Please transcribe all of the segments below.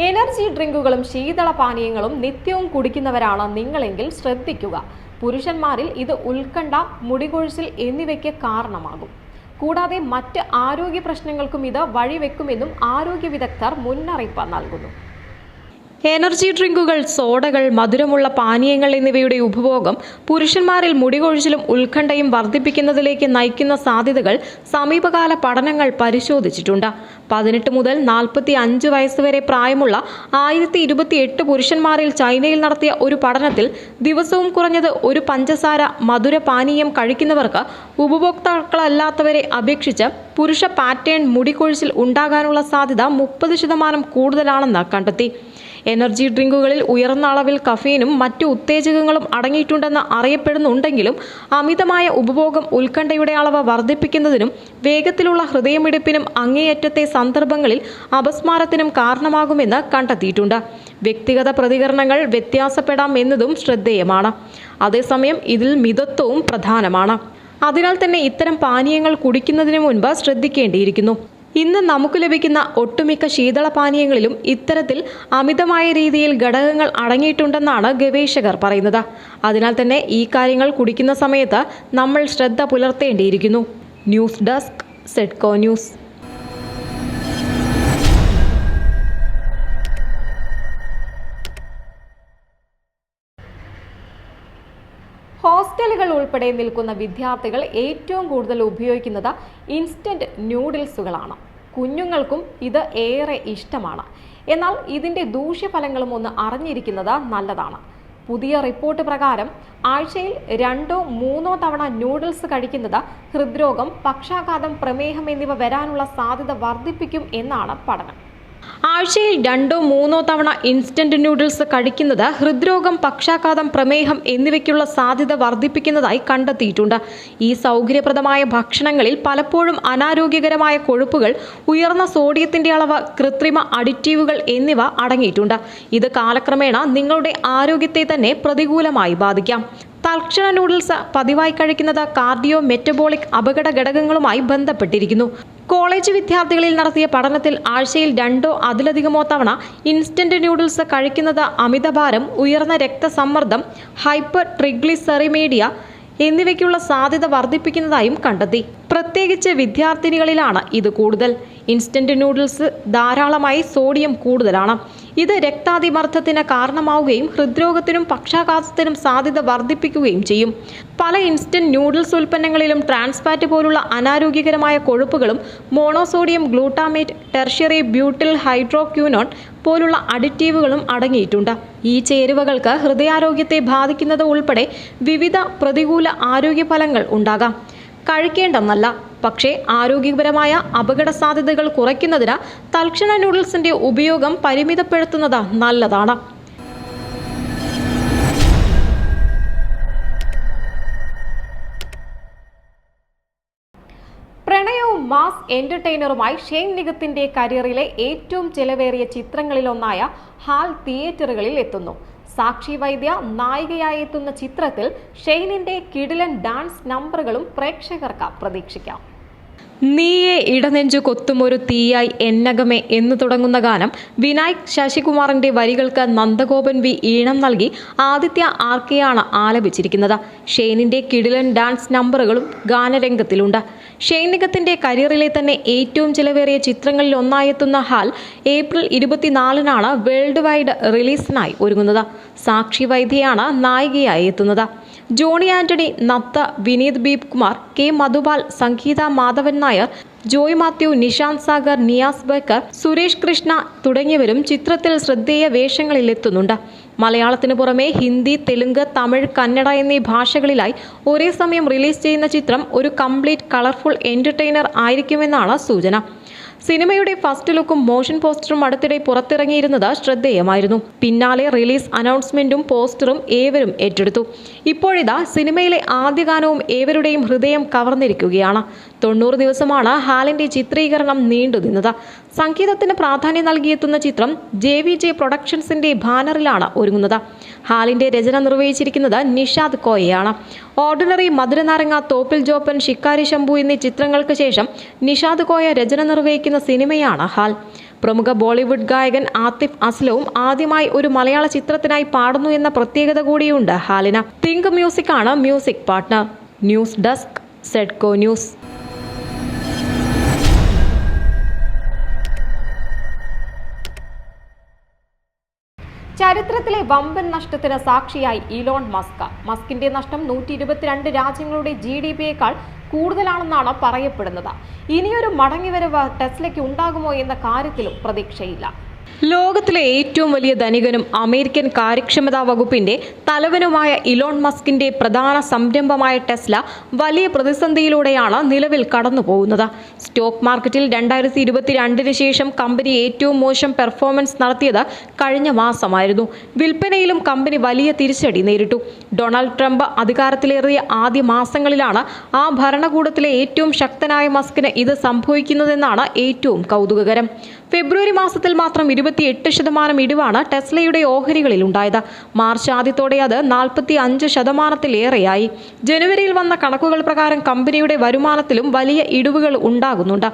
Energy ഡ്രിങ്കുകളും ശീതളപാനീയങ്ങളും നിത്യവും കുടിക്കുന്നവരാണ് നിങ്ങളെങ്കിൽ ശ്രദ്ധിക്കുക. പുരുഷന്മാരിൽ ഇത് ഉത്കണ്ഠ, മുടികൊഴിച്ചിൽ എന്നിവയ്ക്ക് കാരണമാകും. കൂടാതെ മറ്റ് ആരോഗ്യ പ്രശ്നങ്ങൾക്കും ഇത് വഴിവെക്കുമെന്നും ആരോഗ്യ വിദഗ്ധർ മുന്നറിയിപ്പ് നൽകുന്നു. എനർജി ഡ്രിങ്കുകൾ, സോഡകൾ, മധുരമുള്ള പാനീയങ്ങൾ എന്നിവയുടെ ഉപഭോഗം പുരുഷന്മാരിൽ മുടികൊഴിച്ചിലും ഉത്കണ്ഠയും വർദ്ധിപ്പിക്കുന്നതിലേക്ക് നയിക്കുന്ന സാധ്യതകൾ സമീപകാല പഠനങ്ങൾ പരിശോധിച്ചിട്ടുണ്ട്. 18 മുതൽ 45 വയസ്സുവരെ പ്രായമുള്ള 1028 പുരുഷന്മാരിൽ ചൈനയിൽ നടത്തിയ ഒരു പഠനത്തിൽ ദിവസവും കുറഞ്ഞത് ഒരു പഞ്ചസാര മധുര പാനീയം കഴിക്കുന്നവർക്ക് ഉപഭോക്താക്കളല്ലാത്തവരെ അപേക്ഷിച്ച് പുരുഷ പാറ്റേൺ മുടികൊഴിച്ചിൽ ഉണ്ടാകാനുള്ള സാധ്യത 30% കൂടുതലാണെന്ന് കണ്ടെത്തി. എനർജി ഡ്രിങ്കുകളിൽ ഉയർന്ന അളവിൽ കഫീനും മറ്റു ഉത്തേജകങ്ങളും അടങ്ങിയിട്ടുണ്ടെന്ന് അറിയപ്പെടുന്നുണ്ടെങ്കിലും അമിതമായ ഉപഭോഗം ഉത്കണ്ഠയുടെ അളവ് വർദ്ധിപ്പിക്കുന്നതിനും വേഗത്തിലുള്ള ഹൃദയമിടിപ്പിനും അങ്ങേയറ്റത്തെ സന്ദർഭങ്ങളിൽ അപസ്മാരത്തിനും കാരണമാകുമെന്ന് കണ്ടെത്തിയിട്ടുണ്ട്. വ്യക്തിഗത പ്രതികരണങ്ങൾ വ്യത്യാസപ്പെടാം എന്നതും ശ്രദ്ധേയമാണ്. അതേസമയം ഇതിൽ മിതത്വവും പ്രധാനമാണ്. അതിനാൽ തന്നെ ഇത്തരം പാനീയങ്ങൾ കുടിക്കുന്നതിന് മുൻപ് ശ്രദ്ധിക്കേണ്ടിയിരിക്കുന്നു. ഇന്ന് നമുക്ക് ലഭിക്കുന്ന ഒട്ടുമിക്ക ശീതളപാനീയങ്ങളിലും ഇത്തരത്തിൽ അമിതമായ രീതിയിൽ ഘടകങ്ങൾ അടങ്ങിയിട്ടുണ്ടെന്നാണ് ഗവേഷകർ പറയുന്നത്. അതിനാൽ തന്നെ ഈ കാര്യങ്ങൾ കുടിക്കുന്ന സമയത്ത് നമ്മൾ ശ്രദ്ധ പുലർത്തേണ്ടിയിരിക്കുന്നു. ന്യൂസ് ഡെസ്ക്, സെഡ്കോ ന്യൂസ്. ഹോസ്റ്റലുകൾ ഉൾപ്പെടെ നിൽക്കുന്ന വിദ്യാർത്ഥികൾ ഏറ്റവും കൂടുതൽ ഉപയോഗിക്കുന്നത് ഇൻസ്റ്റന്റ് നൂഡിൽസുകളാണ്. കുഞ്ഞുങ്ങൾക്കും ഇത് ഏറെ ഇഷ്ടമാണ്. എന്നാൽ ഇതിൻ്റെ ദൂഷ്യഫലങ്ങളും ഒന്ന് അറിഞ്ഞിരിക്കുന്നത് നല്ലതാണ്. പുതിയ റിപ്പോർട്ട് പ്രകാരം ആഴ്ചയിൽ 2-3 തവണ നൂഡിൽസ് കഴിക്കുന്നത് ഹൃദ്രോഗം, പക്ഷാഘാതം, പ്രമേഹം എന്നിവ വരാനുള്ള സാധ്യത വർദ്ധിപ്പിക്കും എന്നാണ് പഠനം. ആഴ്ചയിൽ 2-3 തവണ ഇൻസ്റ്റന്റ് നൂഡിൽസ് കഴിക്കുന്നത് ഹൃദ്രോഗം, പക്ഷാഘാതം, പ്രമേഹം എന്നിവയ്ക്കുള്ള സാധ്യത വർദ്ധിപ്പിക്കുന്നതായി കണ്ടെത്തിയിട്ടുണ്ട്. ഈ സൗകര്യപ്രദമായ ഭക്ഷണങ്ങളിൽ പലപ്പോഴും അനാരോഗ്യകരമായ കൊഴുപ്പുകൾ, ഉയർന്ന സോഡിയത്തിന്റെ അളവ്, കൃത്രിമ അഡിറ്റീവുകൾ എന്നിവ അടങ്ങിയിട്ടുണ്ട്. ഇത് കാലക്രമേണ നിങ്ങളുടെ ആരോഗ്യത്തെ തന്നെ പ്രതികൂലമായി ബാധിക്കാം. തൽക്ഷണ നൂഡിൽസ് പതിവായി കഴിക്കുന്നത് കാർഡിയോ മെറ്റബോളിക് അപകട ഘടകങ്ങളുമായി ബന്ധപ്പെട്ടിരിക്കുന്നു. കോളേജ് വിദ്യാർത്ഥികളിൽ നടത്തിയ പഠനത്തിൽ ആഴ്ചയിൽ 2 അതിലധികമോ തവണ ഇൻസ്റ്റന്റ് നൂഡിൽസ് കഴിക്കുന്നത് അമിതഭാരം, ഉയർന്ന രക്തസമ്മർദ്ദം, ഹൈപ്പർ ട്രിഗ്ലിസെറിമീഡിയ എന്നിവയ്ക്കുള്ള സാധ്യത വർദ്ധിപ്പിക്കുന്നതായും കണ്ടെത്തി. പ്രത്യേകിച്ച് വിദ്യാർത്ഥിനികളിലാണ് ഇത് കൂടുതൽ. ഇൻസ്റ്റന്റ് നൂഡിൽസ് ധാരാളമായി സോഡിയം കൂടുതലാണ്. ഇത് രക്താതിമർദ്ദത്തിന് കാരണമാവുകയും ഹൃദ്രോഗത്തിനും പക്ഷാഘാതത്തിനും സാധ്യത വർദ്ധിപ്പിക്കുകയും ചെയ്യും. പല ഇൻസ്റ്റന്റ് നൂഡിൽസ് ഉൽപ്പന്നങ്ങളിലും ട്രാൻസ്ഫാറ്റ് പോലുള്ള അനാരോഗ്യകരമായ കൊഴുപ്പുകളും മോണോസോഡിയം ഗ്ലൂട്ടാമേറ്റ്, ടെർഷ്യറി ബ്യൂട്ടിൽ ഹൈഡ്രോക്യൂനോൺ പോലുള്ള അഡിറ്റീവുകളും അടങ്ങിയിട്ടുണ്ട്. ഈ ചേരുവകൾക്ക് ഹൃദയാരോഗ്യത്തെ ബാധിക്കുന്നത് ഉൾപ്പെടെ വിവിധ പ്രതികൂല ആരോഗ്യഫലങ്ങൾ ഉണ്ടാകാം. കഴിക്കേണ്ടെന്നല്ല, പക്ഷേ ആരോഗ്യപരമായ അപകട സാധ്യതകൾ കുറയ്ക്കുന്നതിന് തൽക്ഷണ നൂഡിൽസിന്റെ ഉപയോഗം പരിമിതപ്പെടുത്തുന്നത് നല്ലതാണ്. പ്രണയവും മാസ് എന്റർടൈനറുമായി ഷെയ്ൻ നിഗത്തിന്റെ കരിയറിലെ ഏറ്റവും ചെലവേറിയ ചിത്രങ്ങളിലൊന്നായ ഹാൽ തിയേറ്ററുകളിൽ എത്തുന്നു. സാക്ഷി വൈദ്യ നായികയായി എത്തുന്ന ചിത്രത്തിൽ ഷെയ്നിന്റെ കിടിലൻ ഡാൻസ് നമ്പറുകളും പ്രേക്ഷകർക്ക് പ്രതീക്ഷിക്കാം. നീയെ ഇടനെഞ്ചു കൊത്തുമൊരു തീയായി എന്നകമേ എന്ന് തുടങ്ങുന്ന ഗാനം വിനായക് ശശികുമാറിന്റെ വരികൾക്ക് നന്ദഗോപൻ വി ഈണം നൽകി ആദിത്യ ആർക്കെയാണ് ആലപിച്ചിരിക്കുന്നത്. ഷെയ്നിന്റെ കിടിലൻ ഡാൻസ് നമ്പറുകളും ഗാനരംഗത്തിലുണ്ട്. ഷെയ്ൻ നിഗത്തിന്റെ കരിയറിലെ തന്നെ ഏറ്റവും ചിലവേറിയ ചിത്രങ്ങളിൽ ഒന്നായെത്തുന്ന ഹാൽ ഏപ്രിൽ 24-നാണ് വേൾഡ് വൈഡ് റിലീസിനായി ഒരുങ്ങുന്നത്. സാക്ഷി വൈദ്യയാണ് നായികയായി എത്തുന്നത്. ജോണി ആന്റണി, നത്ത, വിനീത് ബീപ് കുമാർ, കെ മധുപാൽ, സംഗീത മാധവൻ നായർ, ജോയ് മാത്യു, നിഷാന്ത് സാഗർ, നിയാസ് ബക്കർ, സുരേഷ് കൃഷ്ണ തുടങ്ങിയവരും ചിത്രത്തിൽ ശ്രദ്ധേയ വേഷങ്ങളിൽ എത്തുന്നുണ്ട്. മലയാളത്തിന് പുറമെ ഹിന്ദി, തെലുങ്ക്, തമിഴ്, കന്നഡ എന്നീ ഭാഷകളിലായി ഒരേ സമയം റിലീസ് ചെയ്യുന്ന ചിത്രം ഒരു കംപ്ലീറ്റ് കളർഫുൾ എന്റർടൈനർ ആയിരിക്കുമെന്നാണ് സൂചന. സിനിമയുടെ ഫസ്റ്റ് ലുക്കും മോഷൻ പോസ്റ്ററും അടുത്തിടെ പുറത്തിറങ്ങിയിരുന്നത് ശ്രദ്ധേയമായിരുന്നു. പിന്നാലെ റിലീസ് അനൗൺസ്മെന്റും പോസ്റ്ററും ഏവരും ഏറ്റെടുത്തു. ഇപ്പോഴിതാ സിനിമയിലെ ആദ്യ ഗാനവും ഏവരുടെയും ഹൃദയം കവർന്നിരിക്കുകയാണ്. 90 ദിവസമാണ് ഹാലിന്റെ ചിത്രീകരണം നീണ്ടുനിന്നത്. സംഗീതത്തിന് പ്രാധാന്യം നൽകിയെത്തുന്ന ചിത്രം JVJ പ്രൊഡക്ഷൻസിന്റെ ബാനറിലാണ് ഒരുങ്ങുന്നത്. ഹാലിന്റെ രചന നിർവഹിച്ചിരിക്കുന്നത് നിഷാദ് കോയയാണ്. ഓർഡിനറി, മധുരനാരങ്ങ, തോപ്പിൽ ജോപ്പൻ, ശിക്കാരി ശംഭു എന്നീ ചിത്രങ്ങൾക്ക് ശേഷം നിഷാദ് കോയ രചന നിർവഹിക്കുന്ന സിനിമയാണ് ഹാൽ. പ്രമുഖ ബോളിവുഡ് ഗായകൻ ആതിഫ് അസ്ലവും ആദ്യമായി ഒരു മലയാള ചിത്രത്തിനായി പാടുന്നു എന്ന പ്രത്യേകത കൂടിയുണ്ട് ഹാലിന. തിങ്ക് മ്യൂസിക് ആണ് മ്യൂസിക് പാർട്ട്ണർ. ന്യൂസ് ഡെസ്ക്, സെഡ്കോ ന്യൂസ്. ചരിത്രത്തിലെ വമ്പൻ നഷ്ടത്തിന് സാക്ഷിയായി ഇലോൺ മസ്ക്. മസ്കിന്റെ നഷ്ടം 122 രാജ്യങ്ങളുടെ GDP-യേക്കാൾ കൂടുതലാണെന്നാണ് പറയപ്പെടുന്നത്. ഇനിയൊരു മടങ്ങിവരവ് ടെസ്ലയ്ക്ക് ഉണ്ടാകുമോ എന്ന കാര്യത്തിലും പ്രതീക്ഷയില്ല. ലോകത്തിലെ ഏറ്റവും വലിയ ധനികനും അമേരിക്കൻ കാര്യക്ഷമതാ വകുപ്പിന്റെ തലവനുമായ ഇലോൺ മസ്കിന്റെ പ്രധാന സംരംഭമായ ടെസ്ല വലിയ പ്രതിസന്ധിയിലൂടെയാണ് നിലവിൽ കടന്നുപോകുന്നത്. സ്റ്റോക്ക് മാർക്കറ്റിൽ 2022 ശേഷം കമ്പനി ഏറ്റവും മോശം പെർഫോമൻസ് നടത്തിയത് കഴിഞ്ഞ മാസമായിരുന്നു. വിൽപ്പനയിലും കമ്പനി വലിയ തിരിച്ചടി നേരിട്ടു. ഡൊണാൾഡ് ട്രംപ് അധികാരത്തിലേറിയ ആദ്യ മാസങ്ങളിലാണ് ആ ഭരണകൂടത്തിലെ ഏറ്റവും ശക്തനായ മസ്കിന് ഇത് സംഭവിക്കുന്നതെന്നാണ് ഏറ്റവും കൗതുകകരം. ഫെബ്രുവരി മാസത്തിൽ മാത്രം 28% ഇടിവാണ് ടെസ്ലയുടെ ഓഹരികളിൽ ഉണ്ടായത്. മാർച്ച് ആദ്യത്തോടെ അത് 45%-ലേറെയായി. ജനുവരിയിൽ വന്ന കണക്കുകൾ പ്രകാരം കമ്പനിയുടെ വരുമാനത്തിലും വലിയ ഇടിവുകൾ ഉണ്ടാകുന്നുണ്ട്.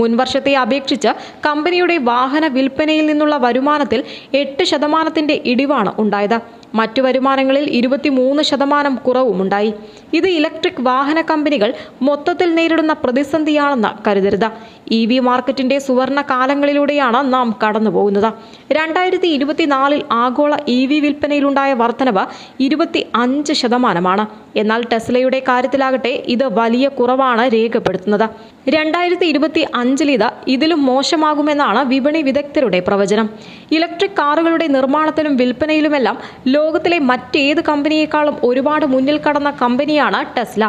മുൻവർഷത്തെ അപേക്ഷിച്ച് കമ്പനിയുടെ വാഹന വിൽപ്പനയിൽ നിന്നുള്ള വരുമാനത്തിൽ 8% ഇടിവാണ് ഉണ്ടായത്. മറ്റു വരുമാനങ്ങളിൽ 23% കുറവുമുണ്ടായി. ഇത് ഇലക്ട്രിക് വാഹന കമ്പനികൾ മൊത്തത്തിൽ നേരിടുന്ന പ്രതിസന്ധിയാണെന്ന് കരുതരുത്. EV മാർക്കറ്റിന്റെ സുവർണ കാലങ്ങളിലൂടെയാണ് നാം കടന്നുപോകുന്നത്. 2024 ആഗോള EV വിൽപ്പനയിലുണ്ടായ വർധനവ് 25%. എന്നാൽ ടെസ്ലയുടെ കാര്യത്തിലാകട്ടെ ഇത് വലിയ കുറവാണ് രേഖപ്പെടുത്തുന്നത്. 2025 ഇതിലും മോശമാകുമെന്നാണ് വിപണി വിദഗ്ധരുടെ പ്രവചനം. ഇലക്ട്രിക് കാറുകളുടെ നിർമ്മാണത്തിലും വിൽപ്പനയിലുമെല്ലാം ലോകത്തിലെ മറ്റേത് കമ്പനിയേക്കാളും ഒരുപാട് മുന്നിൽ കടന്ന കമ്പനിയാണ് ടെസ്ല.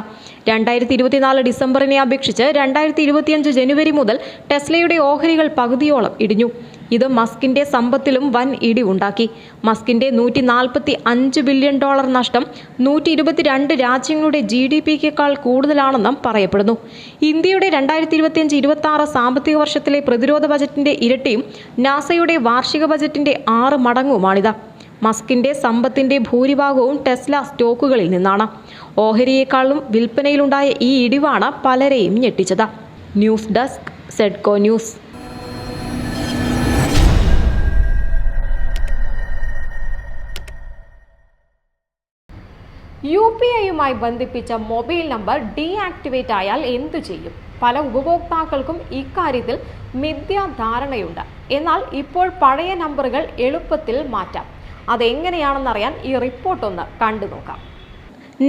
2024 ഡിസംബറിനെ അപേക്ഷിച്ച് 2025 ജനുവരി മുതൽ ടെസ്ലയുടെ ഓഹരികൾ പകുതിയോളം ഇടിഞ്ഞു. ഇത് മസ്കിന്റെ സമ്പത്തിലും വൻ ഇടിവുണ്ടാക്കി. മസ്കിന്റെ $145 ബില്യൺ നഷ്ടം 122 രാജ്യങ്ങളുടെ GDP-യേക്കാൾ കൂടുതലാണെന്നും പറയപ്പെടുന്നു. ഇന്ത്യയുടെ 2025-26 സാമ്പത്തിക വർഷത്തിലെ പ്രതിരോധ ബജറ്റിന്റെ ഇരട്ടിയും നാസയുടെ വാർഷിക ബജറ്റിന്റെ 6 മടങ്ങുമാണിത്. മസ്കിന്റെ സമ്പത്തിന്റെ ഭൂരിഭാഗവും ടെസ്ല സ്റ്റോക്കുകളിൽ നിന്നാണ്. ഓഹരിയേക്കാളും വിൽപ്പനയിലുണ്ടായ ഈ ഇടിവാണ് പലരെയും ഞെട്ടിച്ചത്. ന്യൂസ് ഡെസ്ക്, സെഡ്കോ ന്യൂസ്. UPI-യുമായി ബന്ധിപ്പിച്ച മൊബൈൽ നമ്പർ ഡീആക്ടിവേറ്റ് ആയാൽ എന്തു ചെയ്യും? പല ഉപഭോക്താക്കൾക്കും ഇക്കാര്യത്തിൽ മിഥ്യാധാരണയുണ്ട്. എന്നാൽ ഇപ്പോൾ പഴയ നമ്പറുകൾ എളുപ്പത്തിൽ മാറ്റാം. അതെങ്ങനെയാണെന്നറിയാൻ ഈ റിപ്പോർട്ടൊന്ന് കണ്ടു നോക്കാം.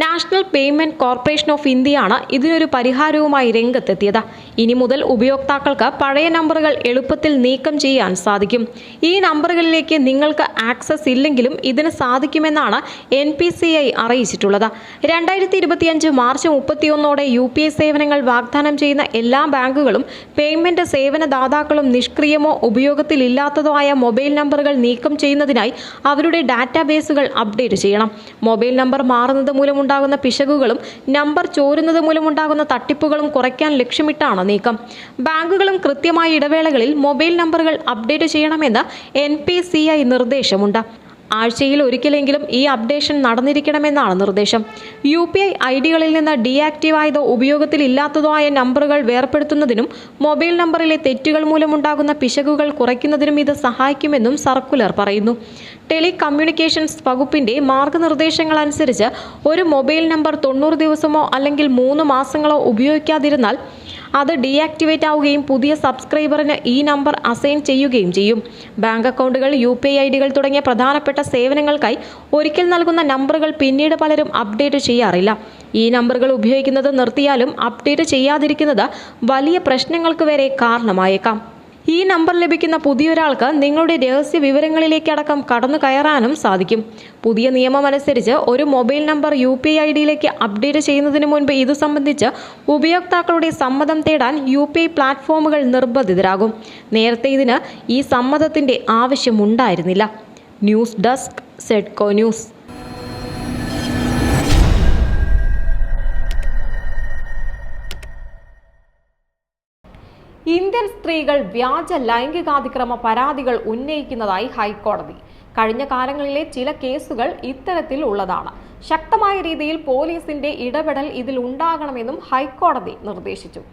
നാഷണൽ പേയ്മെന്റ് കോർപ്പറേഷൻ ഓഫ് ഇന്ത്യയാണ് ഇതിനൊരു പരിഹാരവുമായി രംഗത്തെത്തിയത്. ഇനി മുതൽ ഉപയോക്താക്കൾക്ക് പഴയ നമ്പറുകൾ എളുപ്പത്തിൽ നീക്കം ചെയ്യാൻ സാധിക്കും. ഈ നമ്പറുകളിലേക്ക് നിങ്ങൾക്ക് ആക്സസ് ഇല്ലെങ്കിലും ഇതിന് സാധിക്കുമെന്നാണ് NPCI അറിയിച്ചിട്ടുള്ളത്. 2025 മാർച്ച് 31 UPI സേവനങ്ങൾ വാഗ്ദാനം ചെയ്യുന്ന എല്ലാ ബാങ്കുകളും പേയ്മെന്റ് സേവനദാതാക്കളും നിഷ്ക്രിയമോ ഉപയോഗത്തിലില്ലാത്തതോ ആയ മൊബൈൽ നമ്പറുകൾ നീക്കം ചെയ്യുന്നതിനായി അവരുടെ ഡാറ്റാബേസുകൾ അപ്ഡേറ്റ് ചെയ്യണം. മൊബൈൽ നമ്പർ മാറുന്നത് മൂലം ഉണ്ടാകുന്ന പിശകുകളും നമ്പർ ചോരുന്നത് മൂലമുണ്ടാകുന്ന തട്ടിപ്പുകളും കുറയ്ക്കാൻ ലക്ഷ്യമിട്ടാണ് നീക്കം. ബാങ്കുകളും കൃത്യമായ ഇടവേളകളിൽ മൊബൈൽ നമ്പറുകൾ അപ്ഡേറ്റ് ചെയ്യണമെന്ന് NPCI നിർദ്ദേശമുണ്ട്. ആഴ്ചയിൽ ഒരിക്കലെങ്കിലും ഈ അപ്ഡേഷൻ നടന്നിരിക്കണമെന്നാണ് നിർദ്ദേശം. UPI ഐഡികളിൽ നിന്ന് ഡീആക്റ്റീവ് ആയതോ ഉപയോഗത്തിൽ ഇല്ലാത്തതോ ആയ നമ്പറുകൾ വേർപെടുത്തുന്നതിനും മൊബൈൽ നമ്പറിലെ തെറ്റുകൾ മൂലമുണ്ടാകുന്ന പിശകുകൾ കുറയ്ക്കുന്നതിനും ഇത് സഹായിക്കുമെന്നും സർക്കുലർ പറയുന്നു. ടെലികമ്മ്യൂണിക്കേഷൻസ് വകുപ്പിന്റെ മാർഗനിർദ്ദേശങ്ങൾ അനുസരിച്ച് ഒരു മൊബൈൽ നമ്പർ 90 ദിവസമോ അല്ലെങ്കിൽ 3 മാസങ്ങളോ ഉപയോഗിക്കാതിരുന്നാൽ അത് ഡീആക്ടിവേറ്റ് ആവുകയും പുതിയ സബ്സ്ക്രൈബറിന് ഈ നമ്പർ അസൈൻ ചെയ്യുകയും ചെയ്യും. ബാങ്ക് അക്കൗണ്ടുകൾ, UPI ഐഡികൾ തുടങ്ങിയ പ്രധാനപ്പെട്ട സേവനങ്ങൾക്കായി ഒരിക്കൽ നൽകുന്ന നമ്പറുകൾ പിന്നീട് പലരും അപ്ഡേറ്റ് ചെയ്യാറില്ല. ഈ നമ്പറുകൾ ഉപയോഗിക്കുന്നത് നിർത്തിയാലും അപ്ഡേറ്റ് ചെയ്യാതിരിക്കുന്നത് വലിയ പ്രശ്നങ്ങൾക്ക് വരെ കാരണമായേക്കാം. ഈ നമ്പർ ലഭിക്കുന്ന പുതിയൊരാൾക്ക് നിങ്ങളുടെ രഹസ്യ വിവരങ്ങളിലേക്കടക്കം കടന്നു കയറാനും സാധിക്കും. പുതിയ നിയമമനുസരിച്ച് ഒരു മൊബൈൽ നമ്പർ UPI ഐഡിയിലേക്ക് അപ്ഡേറ്റ് ചെയ്യുന്നതിന് മുൻപ് ഇതു സംബന്ധിച്ച് ഉപയോക്താക്കളുടെ സമ്മതം തേടാൻ UPI പ്ലാറ്റ്ഫോമുകൾ നിർബന്ധിതരാകും. നേരത്തെ ഇതിന് ഈ സമ്മതത്തിന്റെ ആവശ്യമുണ്ടായിരുന്നില്ല. ന്യൂസ് ഡെസ്ക്, സെഡ്കോ ന്യൂസ്. ഇന്ത്യൻ സ്ത്രീകൾ വ്യാജ ലൈംഗികാതിക്രമ പരാതികൾ ഉന്നയിക്കുന്നതായി ഹൈക്കോടതി. കഴിഞ്ഞ കാലങ്ങളിലെ ചില കേസുകൾ ഇത്തരത്തിൽ ഉള്ളതാണ്. ശക്തമായ രീതിയിൽ പോലീസിന്റെ ഇടപെടൽ ഇതിൽ ഉണ്ടാകണമെന്നും ഹൈക്കോടതി നിർദ്ദേശിച്ചു.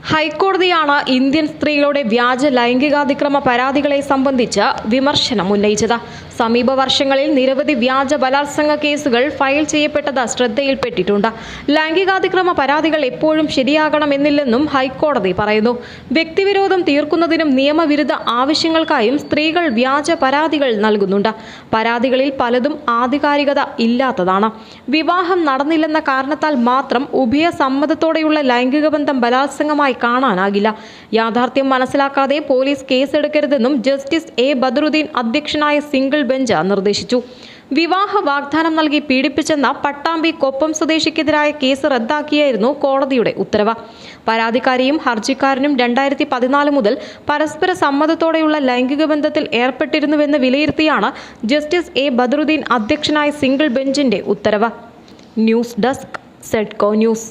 ഹൈക്കോടതിയാണ് ഇന്ത്യൻ സ്ത്രീകളുടെ വ്യാജ ലൈംഗികാതിക്രമ പരാതികളെ സംബന്ധിച്ച് വിമർശനം ഉന്നയിച്ചത്. സമീപ വർഷങ്ങളിൽ നിരവധി വ്യാജ ബലാത്സംഗ കേസുകൾ ഫയൽ ചെയ്യപ്പെട്ടത് ശ്രദ്ധയിൽപ്പെട്ടിട്ടുണ്ട്. ലൈംഗികാതിക്രമ പരാതികൾ എപ്പോഴും ശരിയാകണമെന്നില്ലെന്നും ഹൈക്കോടതി പറയുന്നു. വ്യക്തിവിരോധം തീർക്കുന്നതിനും നിയമവിരുദ്ധ ആവശ്യങ്ങൾക്കായും സ്ത്രീകൾ വ്യാജ പരാതികൾ നൽകുന്നുണ്ട്. പരാതികളിൽ പലതും ആധികാരികത ഇല്ലാത്തതാണ്. വിവാഹം നടന്നില്ലെന്ന കാരണത്താൽ മാത്രം ഉഭയസമ്മതത്തോടെയുള്ള ലൈംഗിക ബന്ധം ബലാത്സംഗമായി കാണാനാകില്ല. യാഥാർത്ഥ്യം മനസ്സിലാക്കാതെ പോലീസ് കേസെടുക്കരുതെന്നും ജസ്റ്റിസ് എ ബദറുദ്ദീൻ അധ്യക്ഷനായ സിംഗിൾ ബെഞ്ച് നിർദ്ദേശിച്ചു. വിവാഹ വാഗ്ദാനം നൽകി പീഡിപ്പിച്ചെന്ന പട്ടാമ്പി കൊപ്പം സ്വദേശിക്കെതിരായ കേസ് റദ്ദാക്കിയായിരുന്നു കോടതിയുടെ ഉത്തരവ്. പരാതിക്കാരിയും ഹർജിക്കാരനും 2014 മുതൽ പരസ്പര സമ്മതത്തോടെയുള്ള ലൈംഗിക ബന്ധത്തിൽ ഏർപ്പെട്ടിരുന്നുവെന്ന് വിലയിരുത്തിയാണ് ജസ്റ്റിസ് എ ബദറുദ്ദീൻ അധ്യക്ഷനായ സിംഗിൾ ബെഞ്ചിന്റെ ഉത്തരവ്. ന്യൂസ് ഡെസ്ക്, സെഡ്കോ ന്യൂസ്.